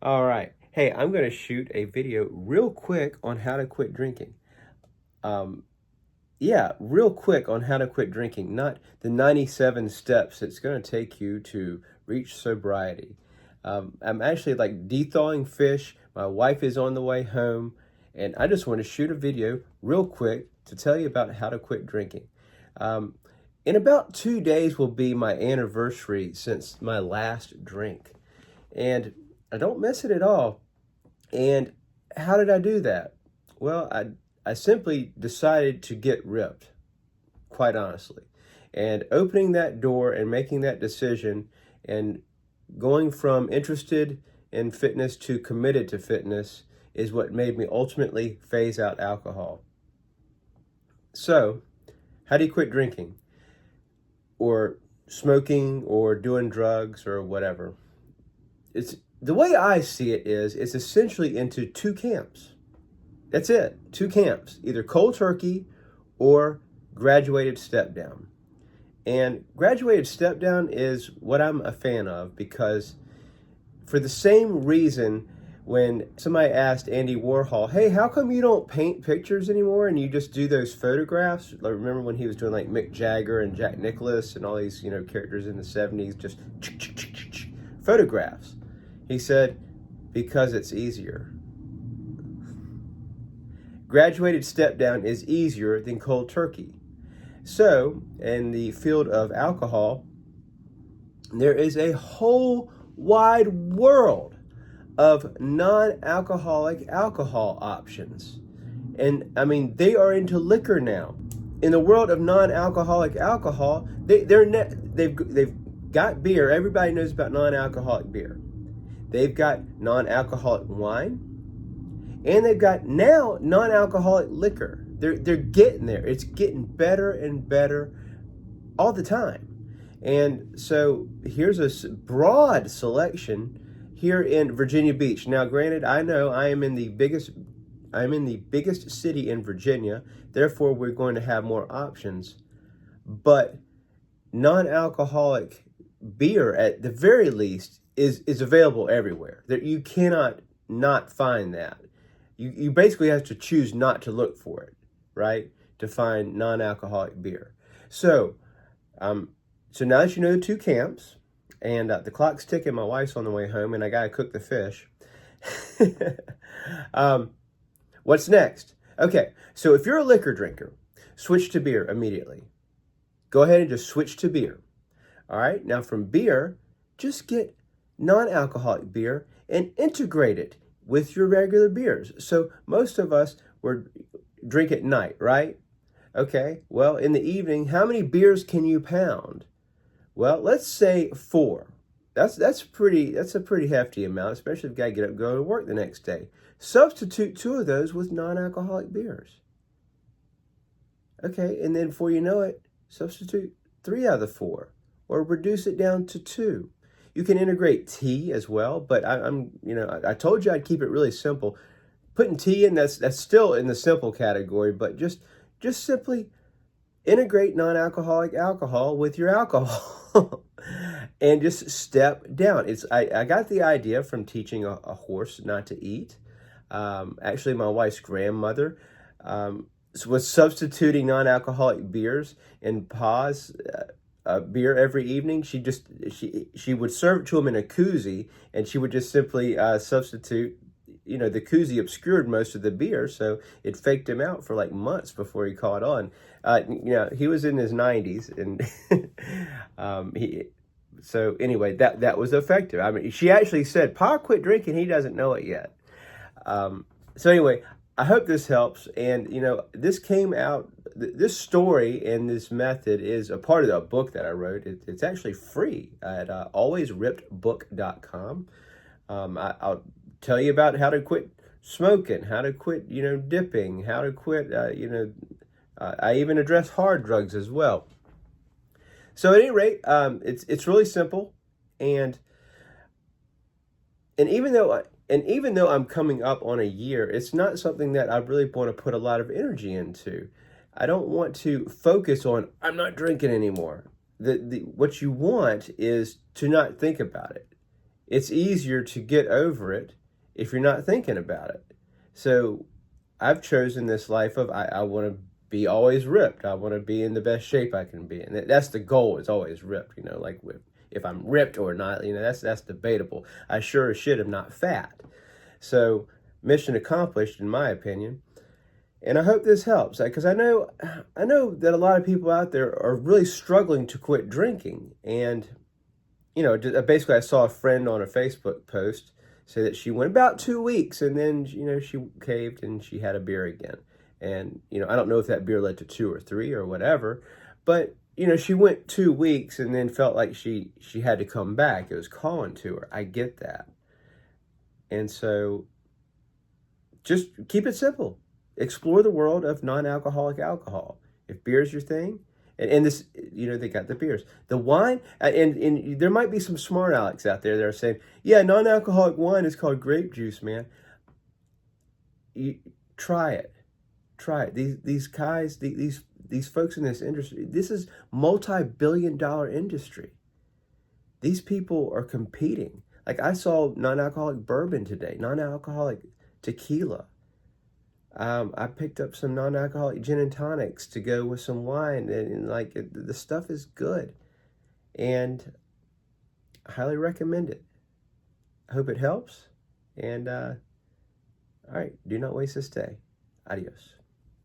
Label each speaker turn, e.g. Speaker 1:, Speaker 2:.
Speaker 1: All right. Hey, I'm going to shoot a video real quick on how to quit drinking. Um, yeah, real quick on how to quit drinking, not the 97 steps it's going to take you to reach sobriety. I'm actually like de-thawing fish. My wife is on the way home, and I just want to shoot a video real quick to tell you about how to quit drinking. Um, in about 2 days will be my anniversary since my last drink, and I don't miss it at all. And how did I do that? Well, I simply decided to get ripped, quite honestly. And opening that door and making that decision and going from interested in fitness to committed to fitness is what made me ultimately phase out alcohol. So, how do you quit drinking or smoking or doing drugs or whatever? It's the way I see it is it's essentially into two camps. That's it. Two camps, either cold turkey or graduated step down. And graduated step down is what I'm a fan of because for the same reason when somebody asked Andy Warhol, hey, how come you don't paint pictures anymore and you just do those photographs? Like, remember when he was doing like Mick Jagger and Jack Nicklaus and all these, characters in the 70s, just photographs. He said, because it's easier. Graduated step down is easier than cold turkey. So, in the field of alcohol, there is a whole wide world of non-alcoholic alcohol options. And I mean, they are into liquor now. In the world of non-alcoholic alcohol, they've got beer. Everybody knows about non-alcoholic beer. They've got non-alcoholic wine. And they've got now non-alcoholic liquor. They're getting there. It's getting better and better all the time. And so here's a broad selection here in Virginia Beach. Now, granted, I know I'm in the biggest city in Virginia. Therefore, we're going to have more options. But non-alcoholic beer, at the very least, is available everywhere. You cannot not find that. You basically have to choose not to look for it, right? To find non-alcoholic beer. So now that you know the two camps, and the clock's ticking, my wife's on the way home, and I gotta cook the fish. What's next? Okay, so if you're a liquor drinker, switch to beer immediately. Go ahead and just switch to beer. All right, now from beer, just get non-alcoholic beer and integrate it with your regular beers. So most of us drink at night, right? Okay, well, in the evening, how many beers can you pound? Well, let's say 4. That's a pretty hefty amount, especially if you gotta get up and go to work the next day. Substitute 2 of those with non-alcoholic beers. Okay, and then before you know it, substitute 3 out of the 4, or reduce it down to 2. You can integrate tea as well, but I told you I'd keep it really simple. Putting tea in, that's still in the simple category, but just simply integrate non-alcoholic alcohol with your alcohol and just step down. I got the idea from teaching a horse not to eat. Actually, my wife's grandmother was substituting non-alcoholic beers in Pa's beer every evening. She would serve it to him in a koozie, and she would just simply substitute. The koozie obscured most of the beer, so it faked him out for like months before he caught on. He was in his 90s, and so anyway, that was effective. I mean, she actually said, "Pa quit drinking. He doesn't know it yet." So anyway, I hope this helps. And, this came out, this story and this method is a part of the book that I wrote. It's actually free at alwaysrippedbook.com. I'll tell you about how to quit smoking, how to quit, dipping, how to quit, I even address hard drugs as well. So at any rate, it's really simple. And even though I'm coming up on a year, it's not something that I really want to put a lot of energy into. I don't want to focus on, I'm not drinking anymore. What you want is to not think about it. it's easier to get over it if you're not thinking about it. So I've chosen this life of I want to be always ripped. I want to be in the best shape I can be. And that's the goal, is always ripped, like if I'm ripped or not, that's debatable. I sure as shit am not fat. So mission accomplished, in my opinion. And I hope this helps, because I know that a lot of people out there are really struggling to quit drinking. And, basically I saw a friend on a Facebook post say that she went about 2 weeks and then, she caved and she had a beer again. And, I don't know if that beer led to 2 or 3 or whatever, but, she went 2 weeks and then felt like she had to come back. It was calling to her. I get that. And so just keep it simple. Explore the world of non-alcoholic alcohol. If beer's your thing, and this, they got the beers. The wine, and there might be some smart Alecs out there that are saying, yeah, non-alcoholic wine is called grape juice, man. Try it. Try it. These guys, these folks in this industry, this is multi-billion-dollar industry. These people are competing. Like, I saw non-alcoholic bourbon today, non-alcoholic tequila. I picked up some non-alcoholic gin and tonics to go with some wine, and the stuff is good, and I highly recommend it. I hope it helps, and all right, do not waste this day. Adios.